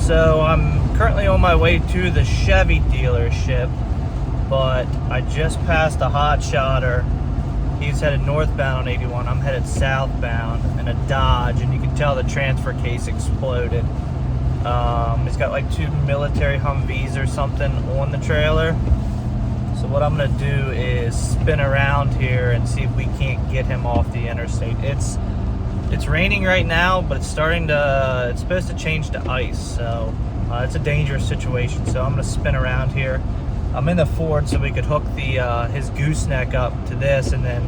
So I'm currently on my way to the Chevy dealership, but I just passed a Hotshotter. He's headed northbound on 81. I'm headed southbound in a Dodge, and you can tell the transfer case exploded. He's got like 2 military Humvees or something on the trailer. So what I'm gonna do is spin around here and see if we can't get him off the interstate. It's raining right now, but it's supposed to change to ice, so it's a dangerous situation. So I'm gonna spin around here. I'm in the Ford, so we could hook his gooseneck up to this, and then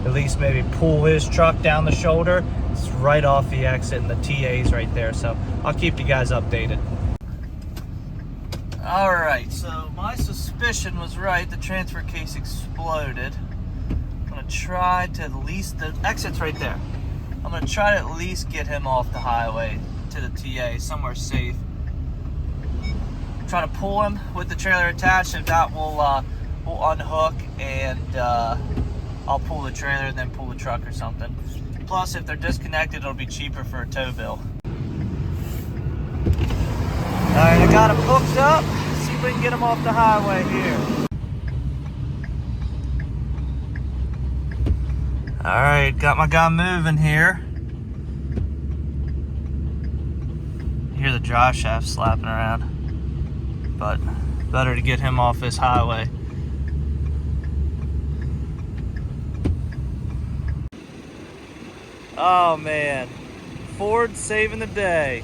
at least maybe pull his truck down the shoulder. It's right off the exit, and the TA's right there. So I'll keep you guys updated. All right, so my suspicion was right. The transfer case exploded. I'm gonna try to at least, the exit's right there. I'm gonna try to at least get him off the highway to the TA, somewhere safe. Try to pull him with the trailer attached. If not, we'll unhook and I'll pull the trailer and then pull the truck or something. Plus, if they're disconnected, it'll be cheaper for a tow bill. All right, I got him hooked up. See if we can get him off the highway here. All right, got my guy moving here. You hear the drive shaft slapping around, but better to get him off this highway. Oh man, Ford saving the day.